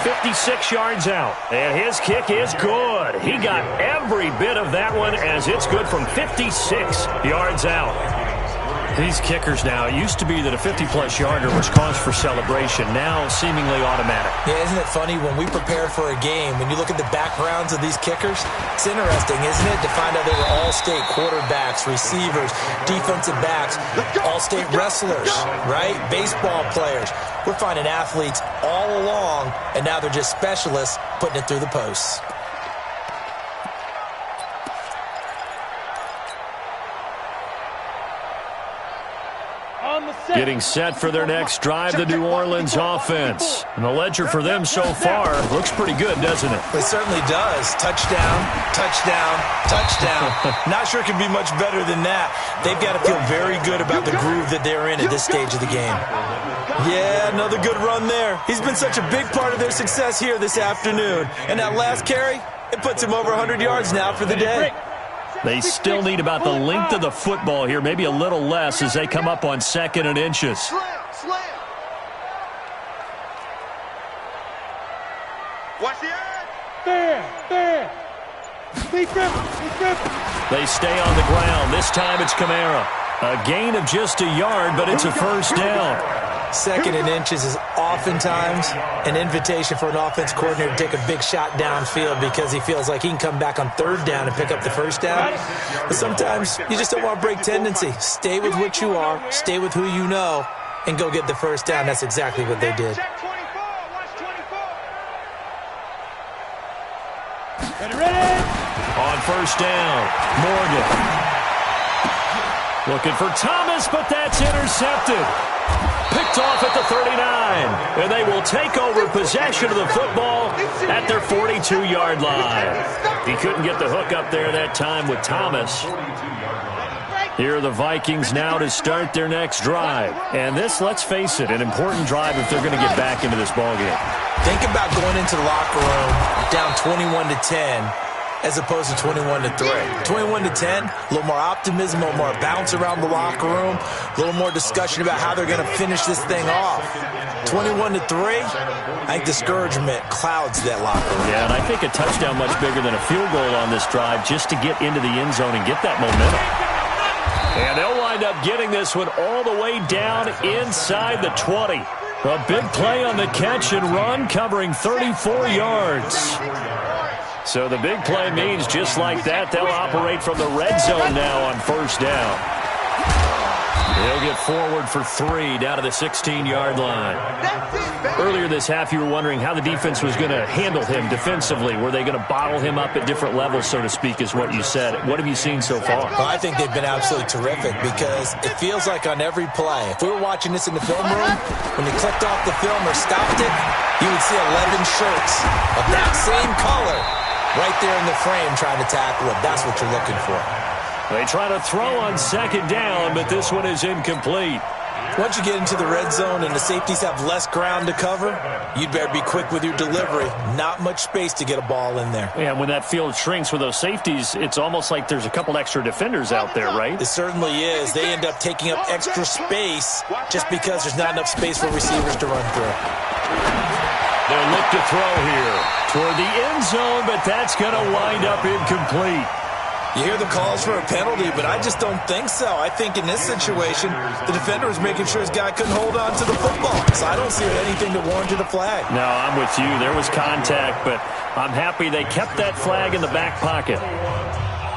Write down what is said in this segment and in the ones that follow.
56 yards out, and his kick is good. He got every bit of that one as it's good from 56 yards out. These kickers now, it used to be that a 50-plus yarder was cause for celebration, now seemingly automatic. Yeah, isn't it funny when we prepare for a game, when you look at the backgrounds of these kickers, it's interesting, isn't it, to find out they were all-state quarterbacks, receivers, defensive backs, all-state wrestlers, right? Baseball players. We're finding athletes all along, and now they're just specialists putting it through the posts. Getting set for their next drive, the New Orleans offense. And the ledger for them so far looks pretty good, doesn't it? It certainly does. Touchdown, touchdown, touchdown. Not sure it can be much better than that. They've got to feel very good about the groove that they're in at this stage of the game. Yeah, another good run there. He's been such a big part of their success here this afternoon. And that last carry, it puts him over 100 yards now for the day. They still need about the length of the football here, maybe a little less as they come up on 2nd and inches. Watch the edge. They stay on the ground. This time it's Kamara. A gain of just a yard, but it's a first down. 2nd and inches is oftentimes an invitation for an offense coordinator to take a big shot downfield because he feels like he can come back on 3rd down and pick up the first down. But sometimes you just don't want to break tendency. Stay with what you are, stay with who you know, and go get the first down. That's exactly what they did. On first down, Morgan. Looking for Thomas, but that's intercepted. Picked off at the 39, and they will take over possession of the football at their 42-yard line. He couldn't get the hook up there that time with Thomas. Here are the Vikings now to start their next drive. And this, let's face it, an important drive if they're going to get back into this ballgame. Think about going into the locker room down 21-10. As opposed to 21-3. 21-10, a little more optimism, a little more bounce around the locker room, a little more discussion about how they're going to finish this thing off. 21-3, I think discouragement clouds that locker room. Yeah, and I think a touchdown much bigger than a field goal on this drive just to get into the end zone and get that momentum. And they'll wind up getting this one all the way down inside the 20. A big play on the catch and run, covering 34 yards. So the big play means just like that, they'll operate from the red zone now on first down. They'll get forward for 3 down to the 16-yard line. Earlier this half, you were wondering how the defense was going to handle him defensively. Were they going to bottle him up at different levels, so to speak, is what you said. What have you seen so far? Well, I think they've been absolutely terrific because it feels like on every play, if we were watching this in the film room, when they clicked off the film or stopped it, you would see 11 shirts of that same color right there in the frame trying to tackle it. That's what you're looking for. They try to throw on 2nd down, but this one is incomplete. Once you get into the red zone and the safeties have less ground to cover, you'd better be quick with your delivery. Not much space to get a ball in there. Yeah, when that field shrinks with those safeties, it's almost like there's a couple extra defenders out there, right? It certainly is. They end up taking up extra space just because there's not enough space for receivers to run through. They'll look to throw here toward the end zone, but that's going to wind up incomplete. You hear the calls for a penalty, but I just don't think so. I think in this situation, the defender was making sure his guy couldn't hold on to the football. So I don't see anything to warrant a flag. No, I'm with you. There was contact, but I'm happy they kept that flag in the back pocket.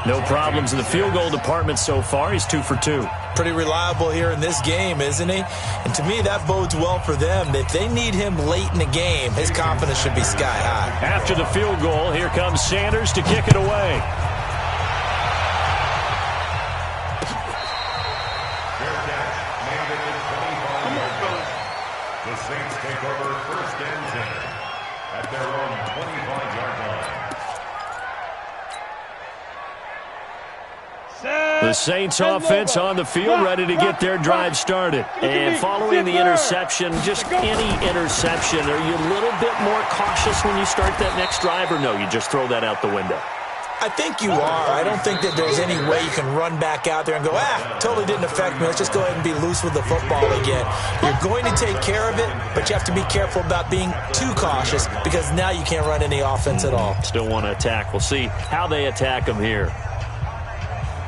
No problems in the field goal department so far. He's 2 for 2. Pretty reliable here in this game, isn't he? And to me, that bodes well for them. If they need him late in the game, his confidence should be sky high. After the field goal, here comes Sanders to kick it away. The Saints take over 1st and 10 at their own 25-yard line. The Saints offense on the field, ready to get their drive started. And following the interception, just any interception, are you a little bit more cautious when you start that next drive, or no, you just throw that out the window? I think you are. I don't think that there's any way you can run back out there and go, totally didn't affect me. Let's just go ahead and be loose with the football again. You're going to take care of it, but you have to be careful about being too cautious because now you can't run any offense at all. Still want to attack. We'll see how they attack them here.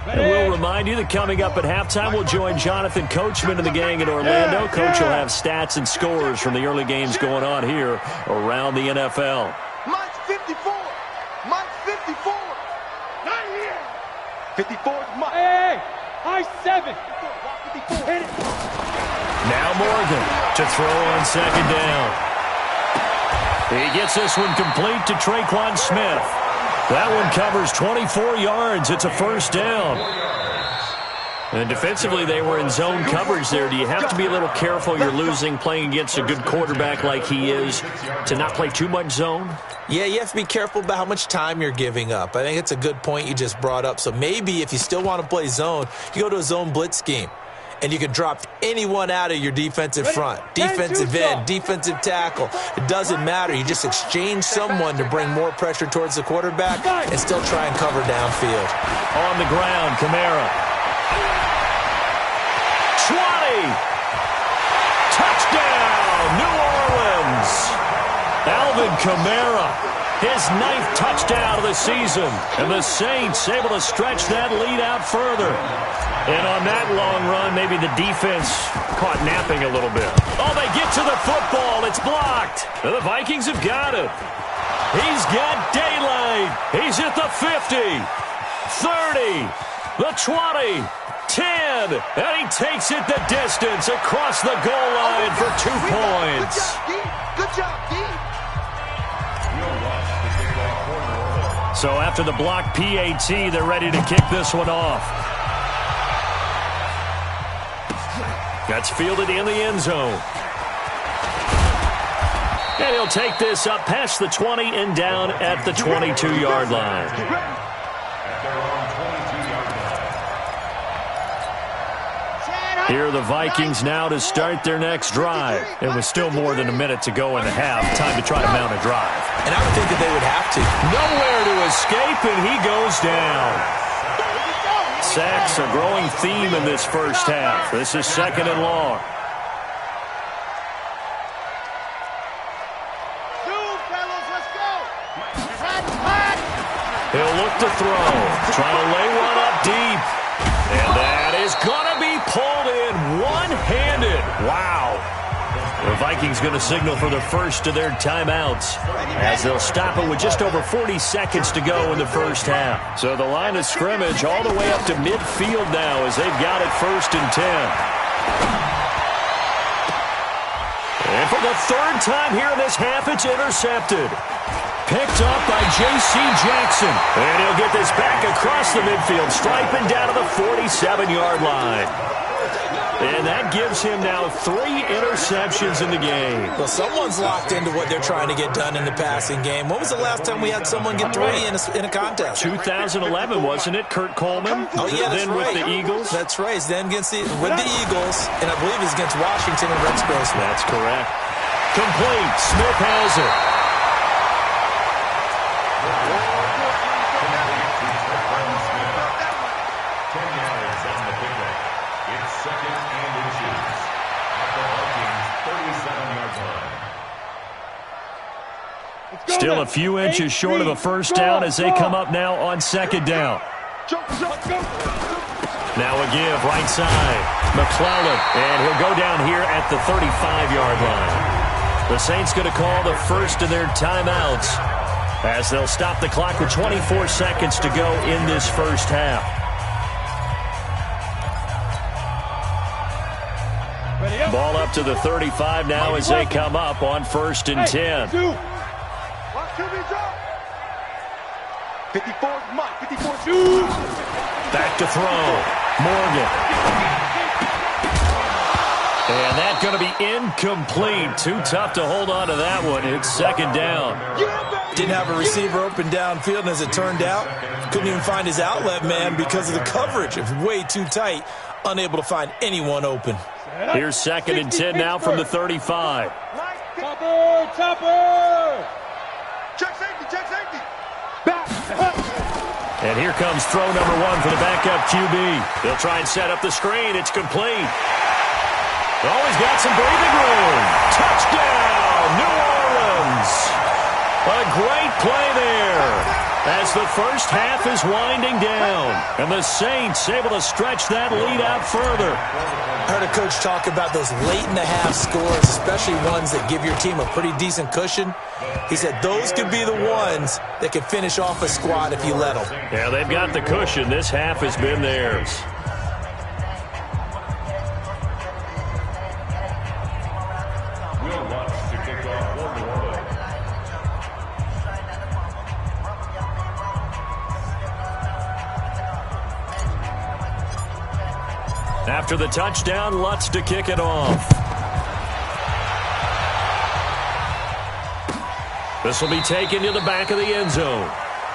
And we'll remind you that coming up at halftime, we'll join Jonathan Coachman and the gang in Orlando. Coach will have stats and scores from the early games going on here around the NFL. Mike's 54. Mike's 54. Not here. 54 is Mike. Hey, high 7. 54. Hit it. Now Morgan to throw on second down. He gets this one complete to Traquan Smith. That one covers 24 yards. It's a first down. And defensively, they were in zone coverage there. Do you have to be a little careful? You're losing playing against a good quarterback like he is to not play too much zone? Yeah, you have to be careful about how much time you're giving up. I think it's a good point you just brought up. So maybe if you still want to play zone, you go to a zone blitz scheme. And you can drop anyone out of your defensive front. Defensive end, defensive tackle. It doesn't matter. You just exchange someone to bring more pressure towards the quarterback and still try and cover downfield. On the ground, Kamara. 20! Touchdown, New Orleans! Alvin Kamara, his 9th touchdown of the season. And the Saints able to stretch that lead out further. And on that long run, maybe the defense caught napping a little bit. Oh, they get to the football. It's blocked. And the Vikings have got it. He's got daylight. He's at the 50, 30, the 20, 10. And he takes it the distance across the goal line for 2 points. Good job, D. So after the block PAT, they're ready to kick this one off. That's fielded in the end zone. And he'll take this up past the 20 and down at the 22-yard line. Here are the Vikings now to start their next drive. It was still more than a minute to go in the half. Time to try to mount a drive. And I would think that they would have to. Nowhere to escape, and he goes down. Sacks, a growing theme in this first half. This is second and long. He'll look to throw. Trying to lay one up deep. And that is going to be pulled in one-handed. Wow. The Vikings going to signal for the first of their timeouts as they'll stop it with just over 40 seconds to go in the first half. So the line of scrimmage all the way up to midfield now as they've got it 1st and 10. And for the 3rd time here in this half, it's intercepted. Picked up by J.C. Jackson. And he'll get this back across the midfield, striping down to the 47-yard line. And that gives him now 3 interceptions in the game. Well, someone's locked into what they're trying to get done in the passing game. When was the last time we had someone get 3 in a contest? 2011, wasn't it, Kurt Coleman? Oh, yeah, that's then right. with the Eagles? That's right. Then with the Eagles, and I believe it's against Washington and Rex Grossman. That's correct. Complete. Smith has it. Still a few inches short of a first down as they come up now on second down. Now a give right side. McClellan, and he'll go down here at the 35-yard line. The Saints going to call the first of their timeouts as they'll stop the clock with 24 seconds to go in this first half. Ball up to the 35 now as they come up on 1st and 10. 54 Mike, 54 Back to throw. Morgan. And that's going to be incomplete. Too tough to hold on to that one. It's second down. Didn't have a receiver open downfield, and as it turned out, couldn't even find his outlet man because of the coverage. It was way too tight, unable to find anyone open. Here's 2nd and 10 now from the 35. Chopper! Check safety, check safety. Back. And here comes throw number 1 for the backup QB. They'll try and set up the screen. It's complete. Oh, he's got some breathing room. Touchdown, New Orleans. A great play there as the first half is winding down. And the Saints able to stretch that lead out further. I heard a coach talk about those late-in-the-half scores, especially ones that give your team a pretty decent cushion. He said those could be the ones that could finish off a squad if you let them. Yeah, they've got the cushion. This half has been theirs. Will Lutz to kick off for New Orleans. After the touchdown, Lutz to kick it off. This will be taken to the back of the end zone.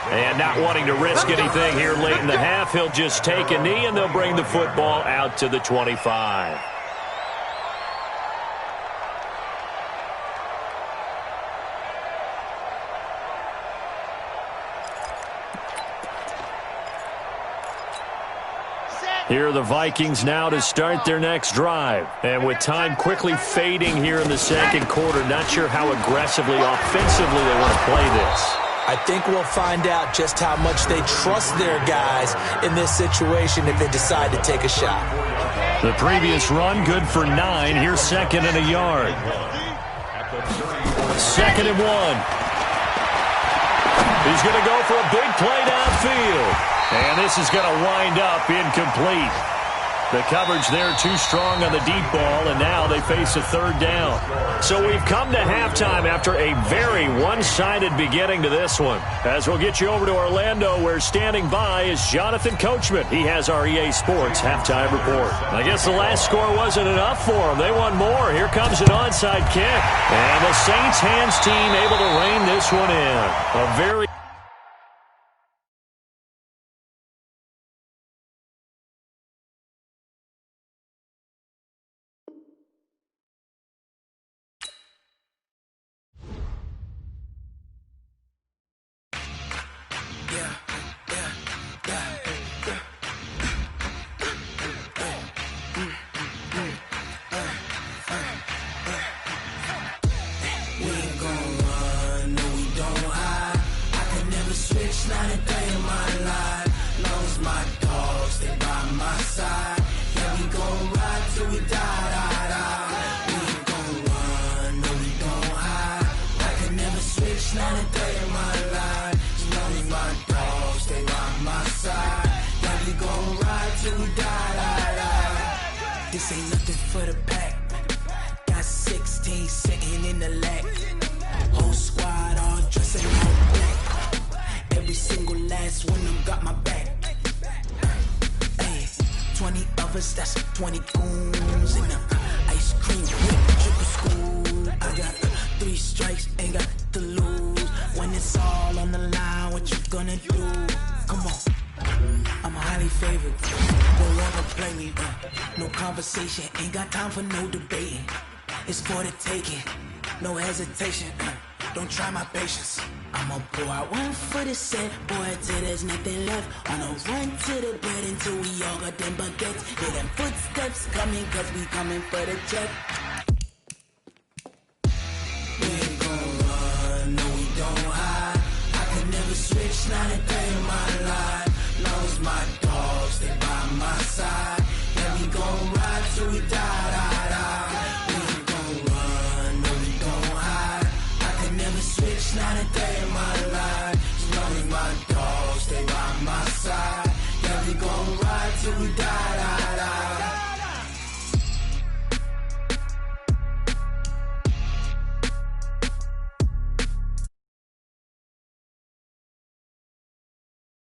And not wanting to risk anything here late in the half, he'll just take a knee, and they'll bring the football out to the 25. Here are the Vikings now to start their next drive. And with time quickly fading here in the second quarter, not sure how aggressively, offensively they want to play this. I think we'll find out just how much they trust their guys in this situation if they decide to take a shot. The previous run, good for 9. Here's 2nd and a yard. 2nd and 1. He's going to go for a big play downfield. And this is going to wind up incomplete. The coverage there too strong on the deep ball, and now they face a 3rd down. So we've come to halftime after a very one-sided beginning to this one. As we'll get you over to Orlando, where standing by is Jonathan Coachman. He has our EA Sports halftime report. I guess the last score wasn't enough for them. They want more. Here comes an onside kick. And the Saints hands team able to rein this one in. A very This ain't nothing for the pack. Got 16 sitting in the lap. Whole squad all dressing all black. Every single last one of them got my back. Hey, 20 of us, that's 20 goons in the ice cream whip, triple school. I got 3 strikes, ain't got to lose. When it's all on the line, what you gonna do? Come on. I'm highly favored, don't wanna play me, no conversation, ain't got time for no debating. It's for the taking, no hesitation, don't try my patience. I'ma pour out one for the set, boy, till there's nothing left. On a run to the bed until we all got them baguettes. Hear them footsteps coming, cause we coming for the check. We ain't gon' run, no we don't hide. I could never switch, not a day in my life. Lost my dogs, they by my side. Yeah, we gon' ride till we die. We ain't gon' run, no we don't hide. I can never switch, not a day in my life. As long as my dogs, they by my side. Yeah, we gon' ride till we die.